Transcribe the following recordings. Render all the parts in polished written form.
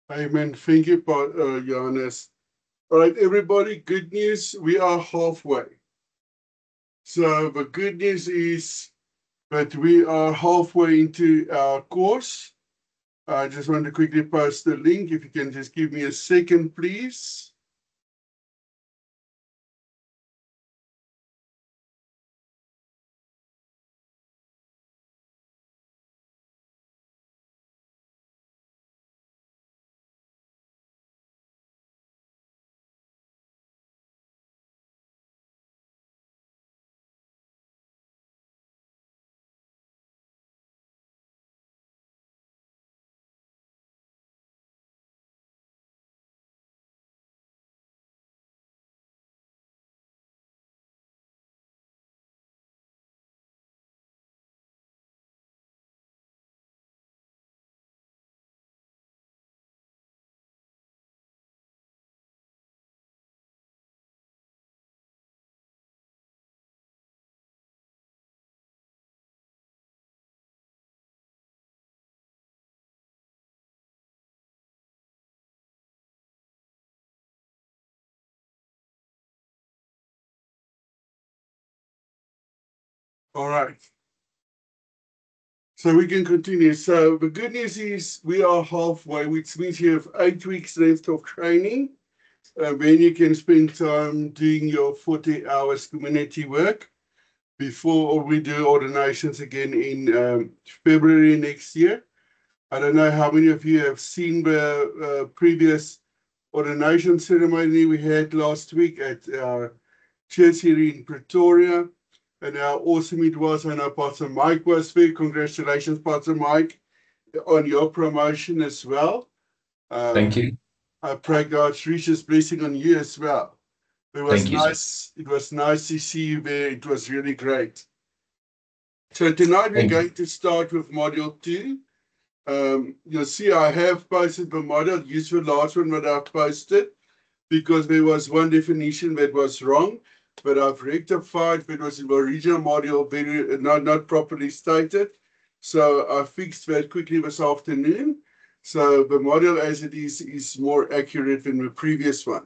Amen. Thank you, Johannes. All right, everybody, good news. We are halfway. So the good news is that we are halfway into our course. I just want to quickly post the link. If you can just give me a second, please. All right. So we can continue. So the good news is we are halfway, which means you have 8 weeks left of training. Then you can spend time doing your 40 hours community work before we do ordinations again in February next year. I don't know how many of you have seen the previous ordination ceremony we had last week at our church here in Pretoria, and how awesome it was. I know Pastor Mike was there. Congratulations, Pastor Mike, on your promotion as well. Thank Um, you. I pray God's richest blessing on you as well. It was Thank you, sir. nice. It was nice to see you there. It was really great. So tonight we're Thank you. going to start with module 2. You'll see I have posted the model. Use the last one that I've posted because there was one definition that was wrong, but I've rectified that was in the original module very not properly stated. So I fixed that quickly this afternoon. So the model as it is more accurate than the previous one.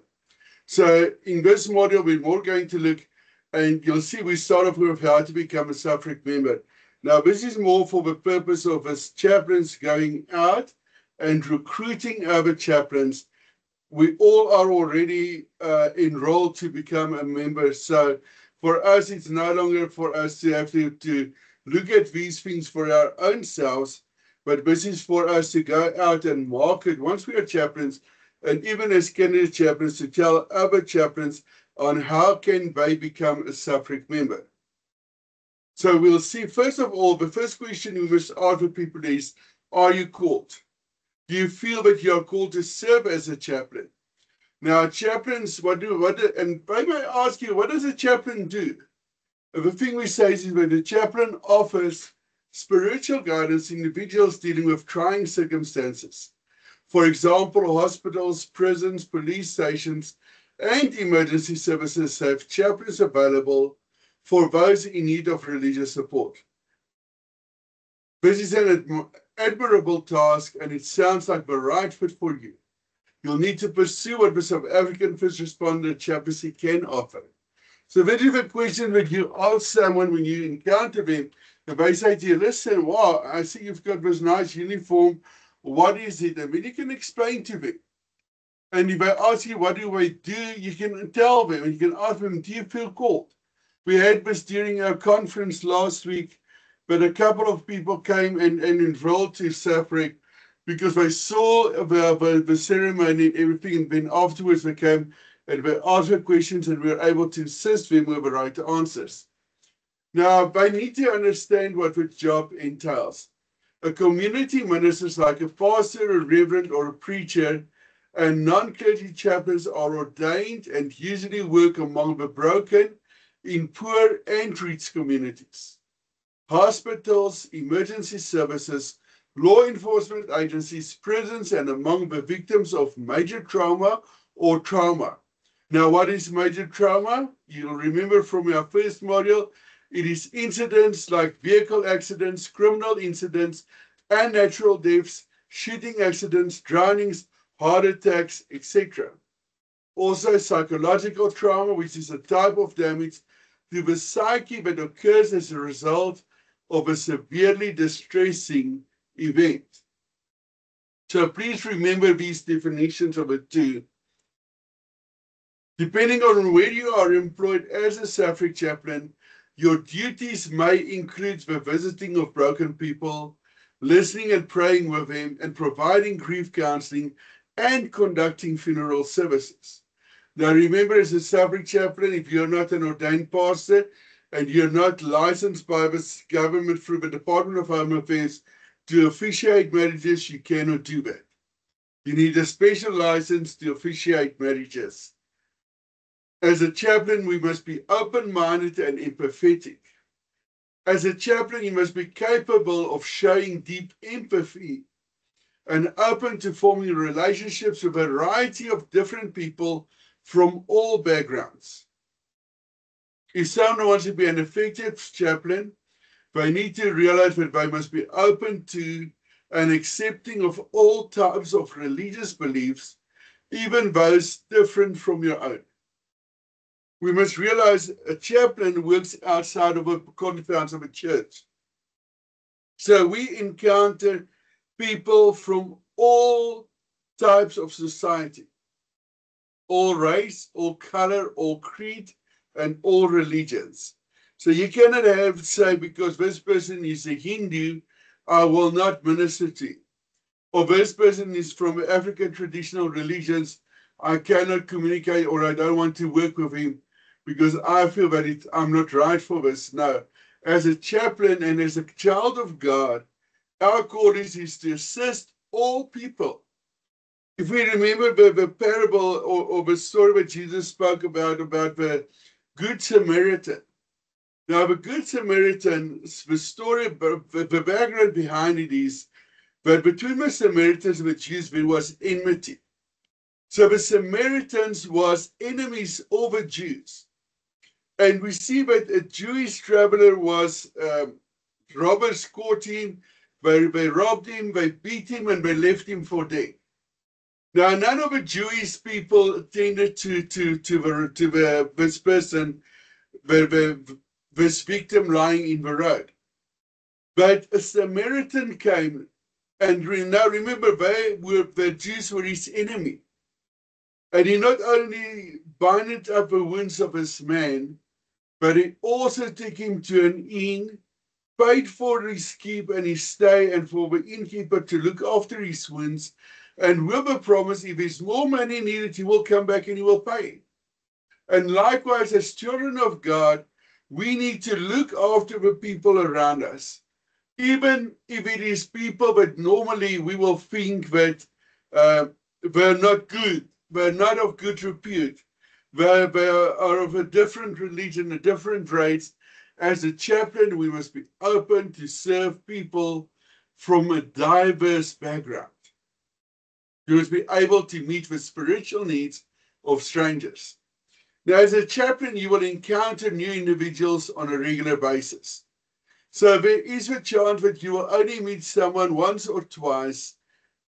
So in this module, we're more going to look, and you'll see we start off with how to become a SAFRIC member. Now, this is more for the purpose of us chaplains going out and recruiting other chaplains. We all are already enrolled to become a member. So for us, it's no longer for us to have to look at these things for our own selves, but this is for us to go out and market once we are chaplains, and even as candidate chaplains, to tell other chaplains on how can they become a SAFRIC member. So we'll see, first of all, the first question we must ask people is, are you called? Do you feel that you are called to serve as a chaplain? Now, chaplains, and I may ask you, what does a chaplain do? The thing we say is that the chaplain offers spiritual guidance to individuals dealing with trying circumstances. For example, hospitals, prisons, police stations, and emergency services have chaplains available for those in need of religious support. This is an admirable task, and it sounds like the right fit for you. You'll need to pursue what the South African First Responder Chaplaincy can offer. So that is the question that you ask someone when you encounter them. If they say to you, listen, wow, I see you've got this nice uniform. What is it? And then you can explain to them. And if I ask you, what do I do? You can tell them, and you can ask them, do you feel called? We had this during our conference last week, but a couple of people came and enrolled to SAFRIC because they saw the ceremony and everything, and then afterwards they came and they asked the questions, and we were able to assist them with the right answers. Now, they need to understand what the job entails. A community minister is like a pastor, a reverend, or a preacher, and non-clergy chaplains are ordained and usually work among the broken, in poor and rich communities. Hospitals, emergency services, law enforcement agencies, prisons, and among the victims of major trauma or trauma. Now, what is major trauma? You'll remember from our first module, it is incidents like vehicle accidents, criminal incidents, and natural deaths, shooting accidents, drownings, heart attacks, etc. Also, psychological trauma, which is a type of damage to the psyche that occurs as a result of a severely distressing event. So please remember these definitions of the two. Depending on where you are employed as a Safric chaplain, your duties may include the visiting of broken people, listening and praying with them, and providing grief counseling and conducting funeral services. Now remember, as a Safric chaplain, if you're not an ordained pastor and you're not licensed by the government through the Department of Home Affairs to officiate marriages, you cannot do that. You need a special license to officiate marriages. As a chaplain, we must be open-minded and empathetic. As a chaplain, you must be capable of showing deep empathy and open to forming relationships with a variety of different people from all backgrounds. If someone wants to be an effective chaplain, they need to realize that they must be open to and accepting of all types of religious beliefs, even those different from your own. We must realize a chaplain works outside of the confines of a church. So we encounter people from all types of society, all race, all color, all creed, and all religions. So you cannot have, say, because this person is a Hindu, I will not minister to you. Or this person is from African traditional religions, I cannot communicate or I don't want to work with him because I feel that I'm not right for this. No, as a chaplain and as a child of God, our call is to assist all people. If we remember the parable or the story that Jesus spoke about the Good Samaritan. Now, the Good Samaritan, the story, the background behind it is that between the Samaritans and the Jews, there was enmity. So the Samaritans was enemies of the Jews. And we see that a Jewish traveler was, robbers caught him, they robbed him, they beat him, and they left him for dead. Now, none of the Jewish people attended to this person, this victim lying in the road. But a Samaritan came, and now remember, the Jews were his enemy. And he not only binded up the wounds of his man, but he also took him to an inn, paid for his keep and his stay, and for the innkeeper to look after his wounds, and with a promise, if there's more money needed, he will come back and he will pay. And likewise, as children of God, we need to look after the people around us. Even if it is people that normally we will think that they're not good, they're not of good repute, they are of a different religion, a different race. As a chaplain, we must be open to serve people from a diverse background. You must be able to meet the spiritual needs of strangers. Now, as a chaplain, you will encounter new individuals on a regular basis. So there is a chance that you will only meet someone once or twice,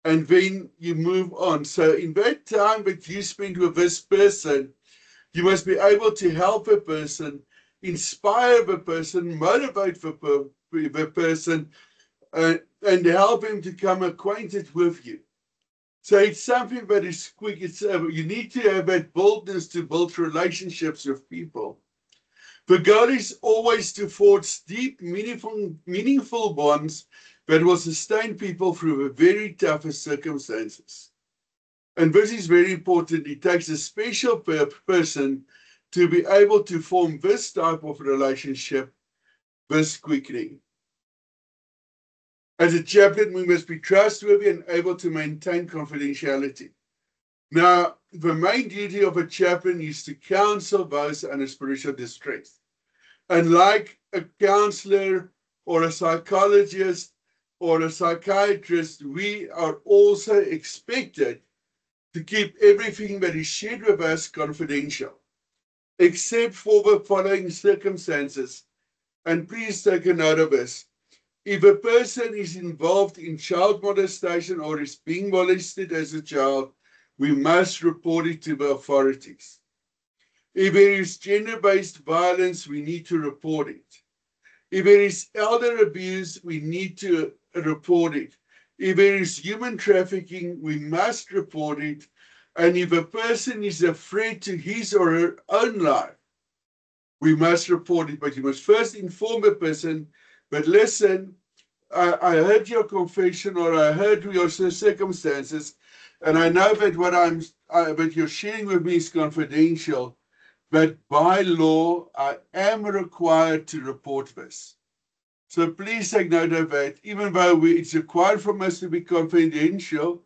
and then you move on. So in that time that you spend with this person, you must be able to help a person, inspire the person, motivate the person, and help him to become acquainted with you. So it's something that is quick. You need to have that boldness to build relationships with people. The goal is always to forge deep, meaningful bonds that will sustain people through the very toughest circumstances. And this is very important. It takes a special person to be able to form this type of relationship this quickly. As a chaplain, we must be trustworthy and able to maintain confidentiality. Now, the main duty of a chaplain is to counsel those under spiritual distress. And like a counselor or a psychologist or a psychiatrist, we are also expected to keep everything that is shared with us confidential, except for the following circumstances. And please take a note of this. If a person is involved in child molestation or is being molested as a child, we must report it to the authorities. If there is gender-based violence, we need to report it. If there is elder abuse, we need to report it. If there is human trafficking, we must report it. And if a person is a threat to his or her own life, we must report it. But you must first inform the person, but listen, I heard your confession, or I heard your circumstances, and I know that what you're sharing with me is confidential, but by law, I am required to report this. So please take note of that. Even though it's required from us to be confidential,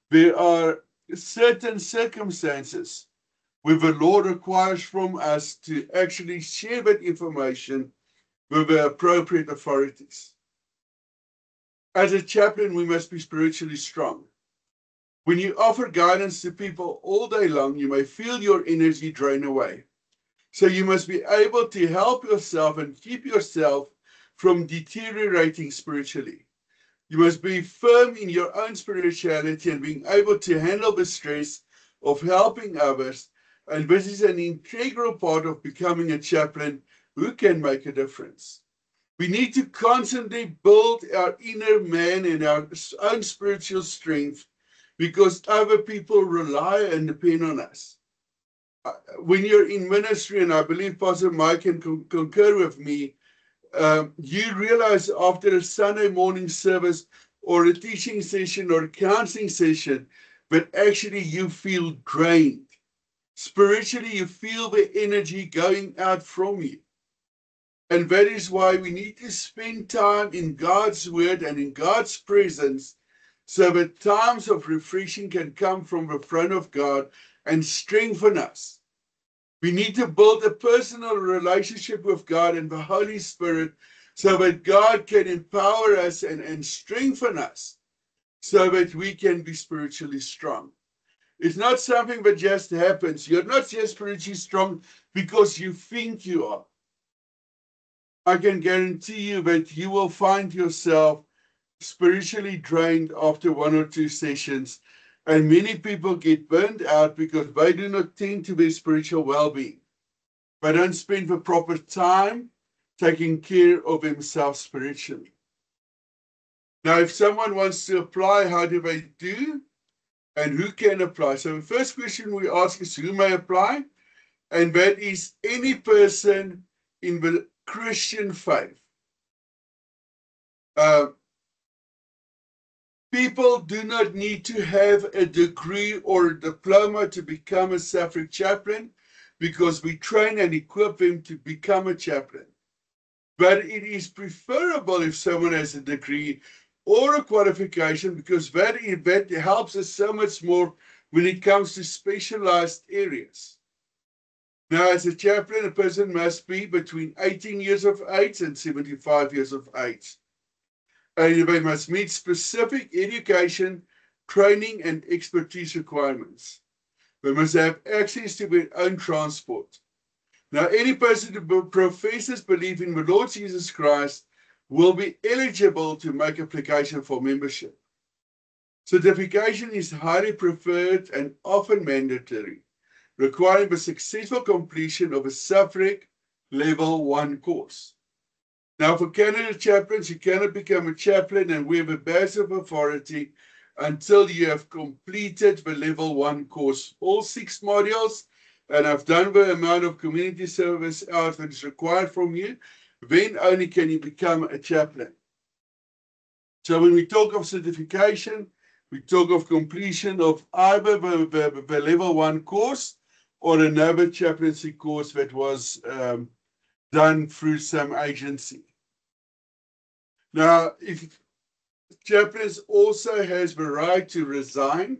there are certain circumstances where the law requires from us to actually share that information with the appropriate authorities. As a chaplain, we must be spiritually strong. When you offer guidance to people all day long, you may feel your energy drain away. So you must be able to help yourself and keep yourself from deteriorating spiritually. You must be firm in your own spirituality and being able to handle the stress of helping others. And this is an integral part of becoming a chaplain who can make a difference. We need to constantly build our inner man and our own spiritual strength, because other people rely and depend on us. When you're in ministry, and I believe Pastor Mike can concur with me, you realize after a Sunday morning service or a teaching session or a counseling session, but actually you feel drained. Spiritually, you feel the energy going out from you. And that is why we need to spend time in God's word and in God's presence, so that times of refreshing can come from the throne of God and strengthen us. We need to build a personal relationship with God and the Holy Spirit, so that God can empower us and strengthen us, so that we can be spiritually strong. It's not something that just happens. You're not just spiritually strong because you think you are. I can guarantee you that you will find yourself spiritually drained after one or two sessions, and many people get burned out because they do not tend to their spiritual well-being. They don't spend the proper time taking care of themselves spiritually. Now, if someone wants to apply, how do they do? And who can apply? So the first question we ask is, who may apply? And that is any person in the Christian faith. People do not need to have a degree or a diploma to become a Safric chaplain, because we train and equip them to become a chaplain. But it is preferable if someone has a degree or a qualification, because that helps us so much more when it comes to specialized areas. Now, as a chaplain, a person must be between 18 years of age and 75 years of age. And they must meet specific education, training, and expertise requirements. They must have access to their own transport. Now, any person who professes belief in the Lord Jesus Christ will be eligible to make application for membership. Certification is highly preferred and often mandatory, requiring the successful completion of a Safric Level 1 course. Now, for candidate chaplains, you cannot become a chaplain and wear the badge of authority until you have completed the Level 1 course, all 6 modules, and have done the amount of community service hours that is required from you. Then only can you become a chaplain. So when we talk of certification, we talk of completion of either the Level 1 course or another chaplaincy course that was done through some agency. Now, if chaplains also has the right to resign.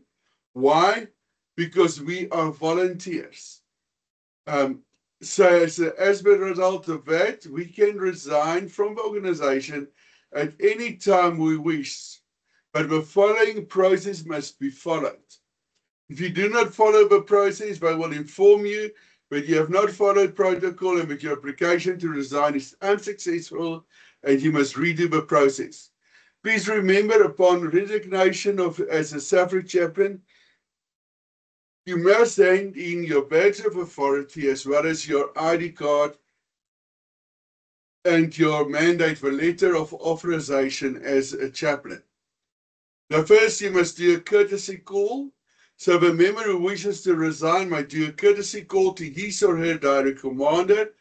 Why? Because we are volunteers. So as a result of that, we can resign from the organization at any time we wish. But the following process must be followed. If you do not follow the process, they will inform you that you have not followed protocol and that your application to resign is unsuccessful and you must redo the process. Please remember, upon resignation as a Safric chaplain, You must hand in your badge of authority as well as your ID card and your mandate for letter of authorization as a chaplain. Now, first, you must do a courtesy call. So the member who wishes to resign might do a courtesy call to his or her direct commander,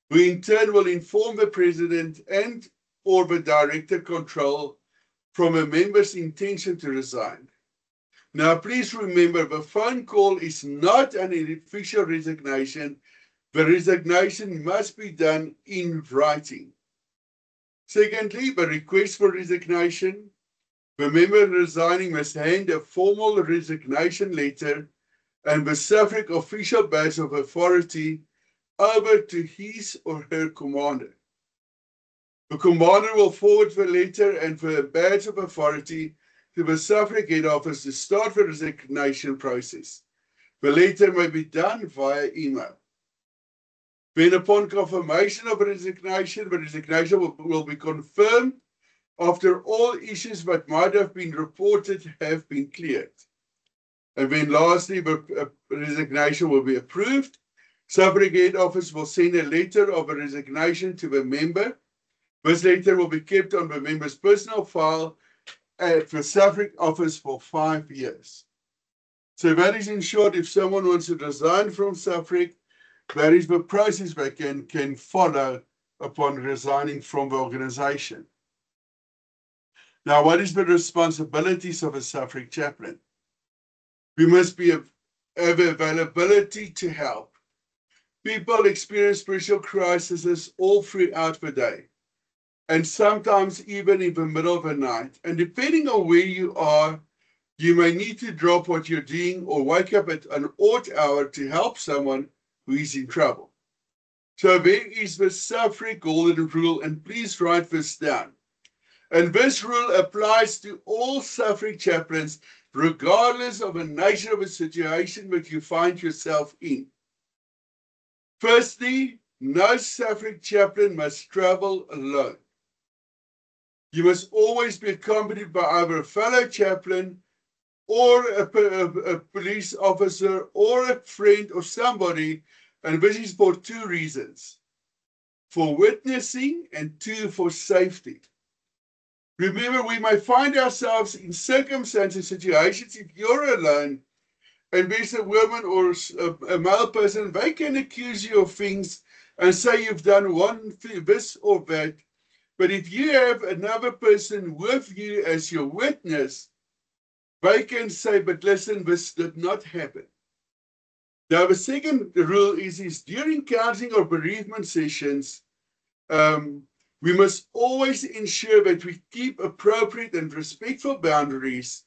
who in turn will inform the president and or the director control from a member's intention to resign. Now, please remember, the phone call is not an official resignation. The resignation must be done in writing. Secondly, the request for resignation. The member resigning must hand a formal resignation letter and the Suffolk official badge of authority over to his or her commander. The commander will forward the letter and the badge of authority to the Suffolk head office to start the resignation process. The letter may be done via email. Then upon confirmation of resignation, the resignation will be confirmed after all issues that might have been reported have been cleared. And then lastly, the resignation will be approved. Suffolk head office will send a letter of a resignation to the member. This letter will be kept on the member's personal file at the Suffolk office for 5 years. So that is in short, if someone wants to resign from Suffolk, that is the process they can follow upon resigning from the organization. Now, what is the responsibilities of a Suffolk chaplain? We must have availability to help. People experience spiritual crises all throughout the day, and sometimes even in the middle of the night. And depending on where you are, you may need to drop what you're doing or wake up at an odd hour to help someone who is in trouble. So there is the Suffolk golden rule, and please write this down. And this rule applies to all Suffolk chaplains, regardless of the nature of the situation that you find yourself in. Firstly, no Suffolk chaplain must travel alone. You must always be accompanied by either a fellow chaplain or a police officer or a friend or somebody, and this is for 2 reasons: for witnessing and 2, for safety. Remember, we may find ourselves in circumstances, situations, if you're alone and there's a woman or a male person, they can accuse you of things and say you've done one thing, this or that. But if you have another person with you as your witness, they can say, but listen, this did not happen. Now, the second rule is during counseling or bereavement sessions, we must always ensure that we keep appropriate and respectful boundaries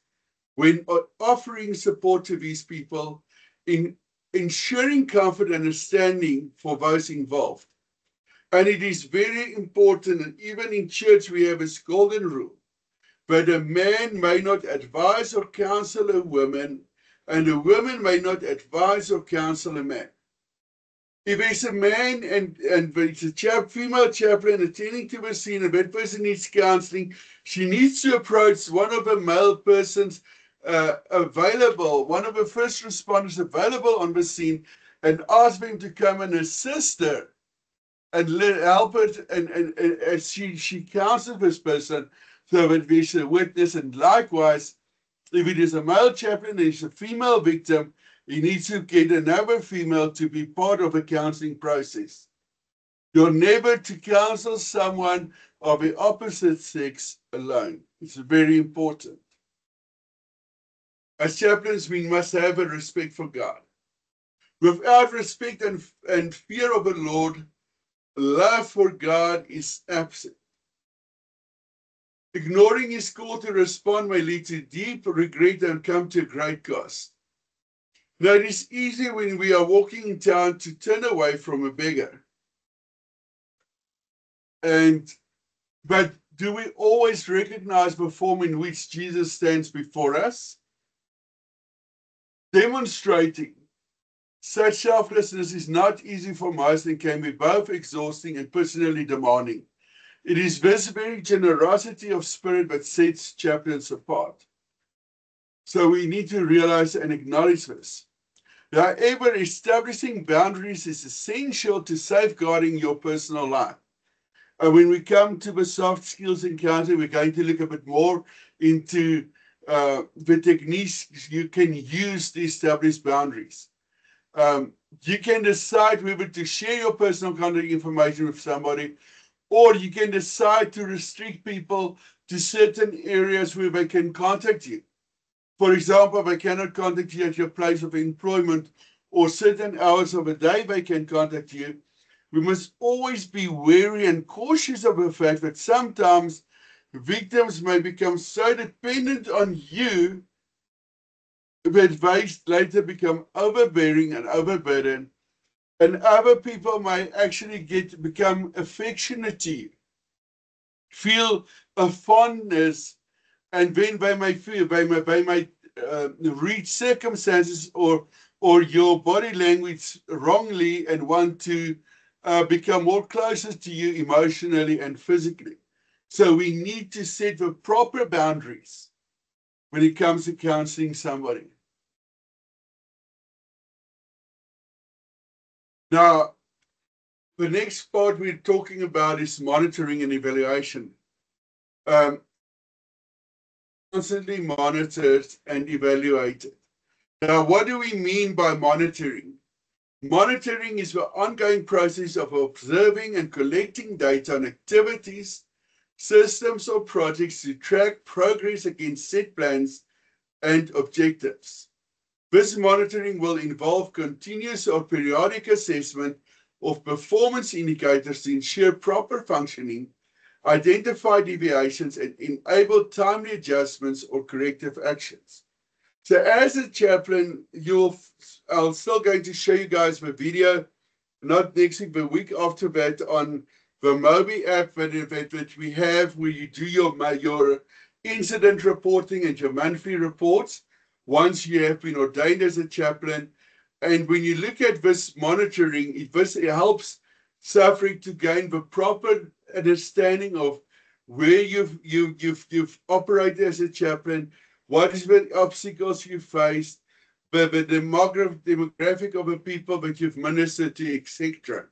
when offering support to these people, in ensuring comfort and understanding for those involved. And it is very important, and even in church we have this golden rule, that a man may not advise or counsel a woman, and a woman may not advise or counsel a man. If there's a man and there's a female chaplain attending to the scene, and that person needs counseling, she needs to approach one of the male persons available, one of the first responders available on the scene, and ask them to come and assist her and help her, and she counsels this person so that there's a witness. And likewise, if it is a male chaplain, there's a female victim, he needs to get another female to be part of a counseling process. You're never to counsel someone of the opposite sex alone. It's very important. As chaplains, we must have a respect for God. Without respect and fear of the Lord, love for God is absent. Ignoring his call to respond may lead to deep regret and come to a great cost. Now, it is easy when we are walking in town to turn away from a beggar. But do we always recognize the form in which Jesus stands before us? Demonstrating such selflessness is not easy for most and can be both exhausting and personally demanding. It is this very generosity of spirit that sets chaplains apart. So we need to realize and acknowledge this. However, establishing boundaries is essential to safeguarding your personal life. When we come to the soft skills encounter, we're going to look a bit more into the techniques you can use to establish boundaries. You can decide whether to share your personal contact information with somebody, or you can decide to restrict people to certain areas where they can contact you. For example, they cannot contact you at your place of employment, or certain hours of the day they can contact you. We must always be wary and cautious of the fact that sometimes victims may become so dependent on you that they later become overbearing and overburdened, and other people may actually become affectionate to you, feel a fondness, and then they may feel they may read circumstances or your body language wrongly and want to become more closer to you emotionally and physically. So we need to set the proper boundaries when it comes to counseling somebody. Now, the next part we're talking about is monitoring and evaluation. Constantly monitored and evaluated. Now, what do we mean by monitoring? Monitoring is the ongoing process of observing and collecting data on activities, systems, or projects to track progress against set plans and objectives. This monitoring will involve continuous or periodic assessment of performance indicators to ensure proper functioning, identify deviations, and enable timely adjustments or corrective actions. So as a chaplain, I'm still going to show you guys the video, not next week, the week after that, on the Mobi app that we have, where you do your incident reporting and your monthly reports once you have been ordained as a chaplain. And when you look at this monitoring, it helps suffering to gain the proper understanding of where you've operated as a chaplain, what is the obstacles you faced, the demographic of the people that you've ministered to, etc.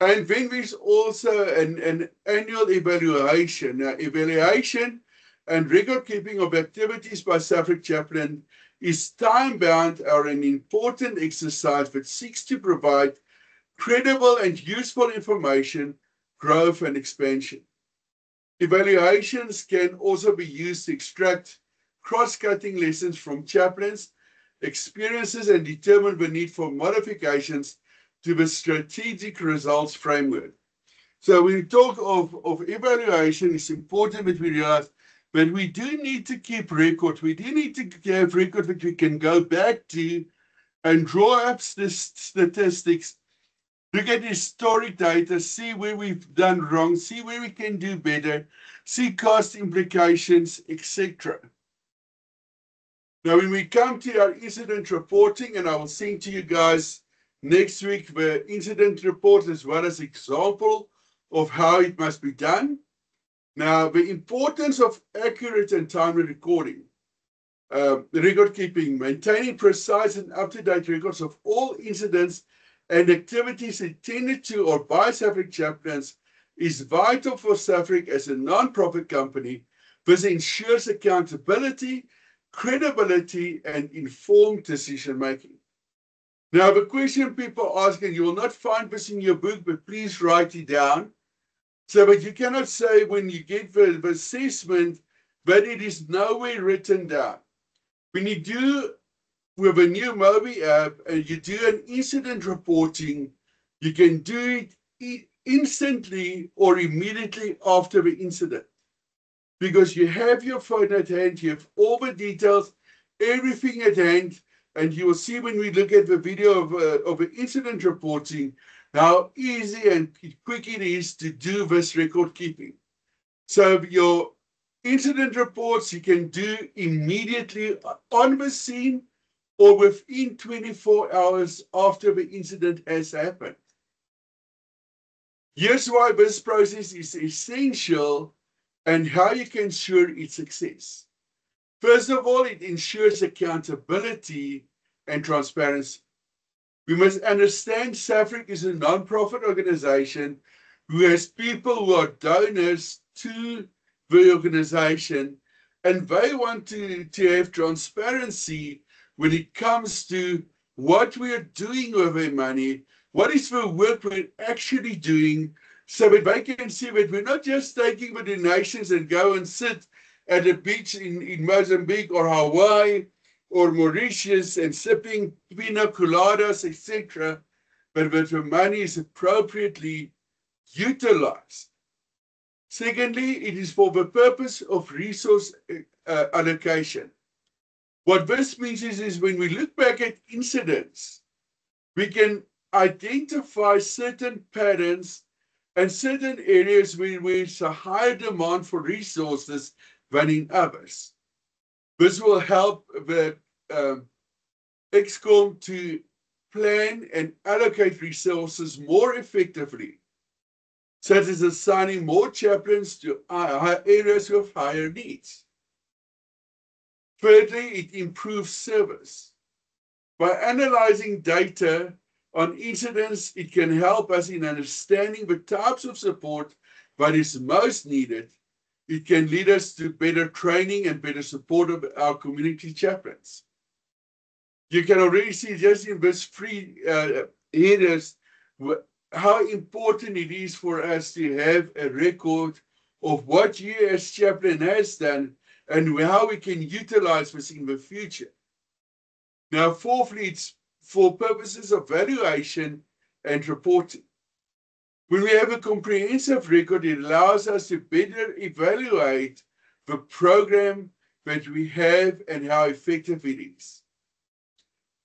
And then there's also an annual evaluation. Now, evaluation and record keeping of activities by Suffolk Chaplain is time-bound or an important exercise that seeks to provide credible and useful information, growth, and expansion. Evaluations can also be used to extract cross-cutting lessons from chaplains' experiences and determine the need for modifications to the strategic results framework. So when we talk of evaluation, it's important that we realize that we do need to keep records. We do need to have records that we can go back to and draw up statistics, look at historic data, see where we've done wrong, see where we can do better, see cost implications, etc. Now, when we come to our incident reporting, and I will send to you guys next week the incident report as well as example of how it must be done. Now, the importance of accurate and timely recording, record keeping, maintaining precise and up-to-date records of all incidents and activities intended to or by Suffolk chaplains is vital for Suffolk as a non-profit company. This ensures accountability, credibility, and informed decision-making. Now, the question people ask, and you will not find this in your book, but please write it down. So that you cannot say when you get the assessment that it is nowhere written down. When you do with a new Mobi app and you do an incident reporting, you can do it instantly or immediately after the incident. Because you have your phone at hand, you have all the details, everything at hand, and you will see when we look at the video of the incident reporting, how easy and quick it is to do this record keeping. So your incident reports you can do immediately on the scene or within 24 hours after the incident has happened. Here's why this process is essential and how you can ensure its success. First of all, it ensures accountability and transparency. We must understand SAFRIC is a non-profit organization who has people who are donors to the organization, and they want to have transparency when it comes to what we are doing with their money, what is the work we're actually doing, so that they can see that we're not just taking the donations and go and sit at a beach in Mozambique or Hawaii or Mauritius and sipping pina coladas, etc., but that the money is appropriately utilized. Secondly, it is for the purpose of resource allocation. What this means is when we look back at incidents, we can identify certain patterns and certain areas where there's a higher demand for resources than in others. This will help the ExCom to plan and allocate resources more effectively, such as assigning more chaplains to areas with higher needs. Thirdly, it improves service. By analyzing data on incidents, it can help us in understanding the types of support that is most needed. It can lead us to better training and better support of our community chaplains. You can already see just in this free areas how important it is for us to have a record of what you as chaplain has done and how we can utilize this in the future. Now, fourthly, it's for purposes of valuation and reporting. When we have a comprehensive record, it allows us to better evaluate the program that we have and how effective it is.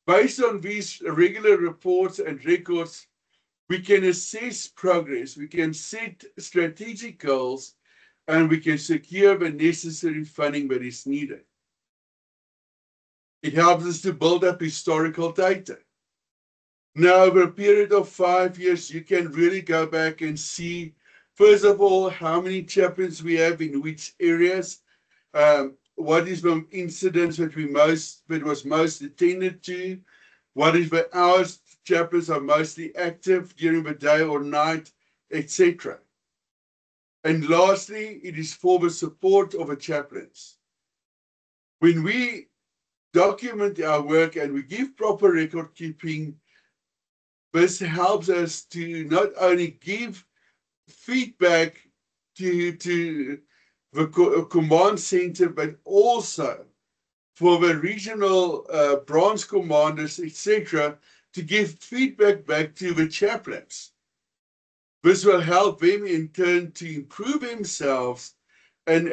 Based on these regular reports and records, we can assess progress, we can set strategic goals, and we can secure the necessary funding that is needed. It helps us to build up historical data. Now, over a period of 5 years, you can really go back and see, first of all, how many chaplains we have in which areas, what is the incidents that was most attended to, what is the hours chaplains are mostly active during the day or night, etc. And lastly, it is for the support of the chaplains. When we document our work and we give proper record keeping, this helps us to not only give feedback to the command center, but also for the regional branch commanders, etc., to give feedback back to the chaplains. This will help them in turn to improve themselves and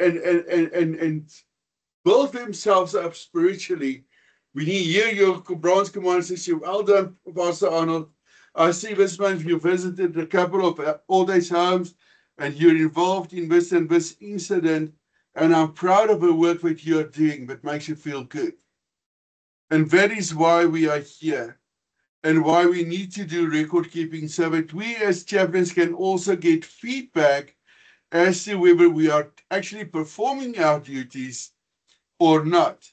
build themselves up spiritually. When you hear your branch commander say, well done, Pastor Arnold, I see this month you visited a couple of old age homes and you're involved in this and this incident, and I'm proud of the work that you're doing that makes you feel good. And that is why we are here and why we need to do record keeping, so that we as chaplains can also get feedback as to whether we are actually performing our duties or not.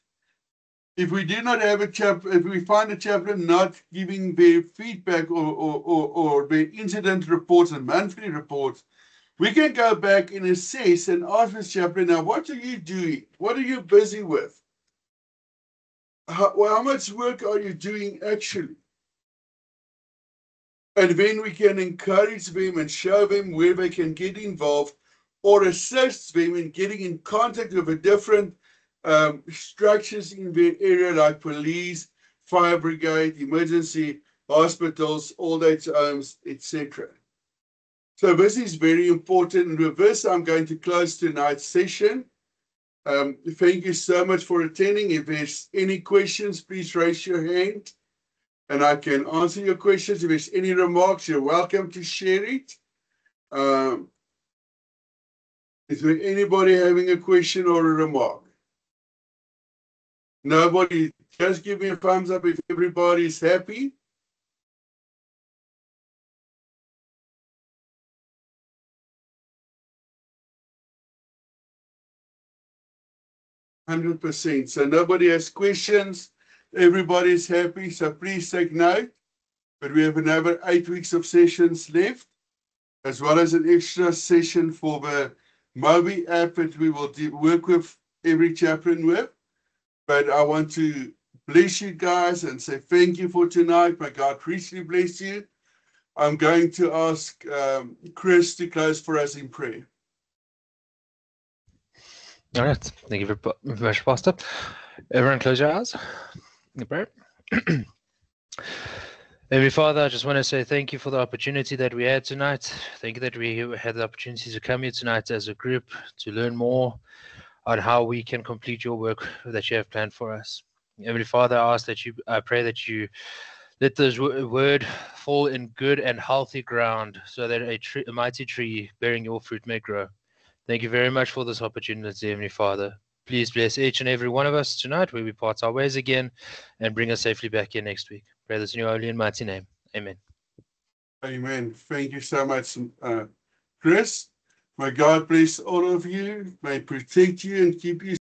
If we do not have a chaplain, if we find a chaplain not giving their feedback or their incident reports and monthly reports, we can go back and assess and ask the chaplain, now, what are you doing? What are you busy with? How much work are you doing actually? And then we can encourage them and show them where they can get involved or assist them in getting in contact with a different structures in the area like police, fire brigade, emergency hospitals, old age homes, etc. So this is very important. And with this, I'm going to close tonight's session. Thank you so much for attending. If there's any questions, please raise your hand and I can answer your questions. If there's any remarks, you're welcome to share it. Is there anybody having a question or a remark? Nobody? Just give me a thumbs up if everybody's happy. %. So nobody has questions. Everybody's happy, so please take note. But we have another 8 weeks of sessions left, as well as an extra session for the Mobi app that we will work with every chaplain with. But I want to bless you guys and say thank you for tonight. May God richly bless you. I'm going to ask Chris to close for us in prayer. All right. Thank you very much, Pastor. Everyone, close your eyes. In prayer. Heavenly Father, I just want to say thank you for the opportunity that we had tonight. Thank you that we had the opportunity to come here tonight as a group to learn more on how we can complete your work that you have planned for us. Heavenly Father, I pray that you let this word fall in good and healthy ground so that a mighty tree bearing your fruit may grow. Thank you very much for this opportunity, Heavenly Father. Please bless each and every one of us tonight where we part our ways again and bring us safely back here next week. Pray this in your holy and mighty name. Amen. Amen. Thank you so much, Chris. May God bless all of you. May protect you and keep you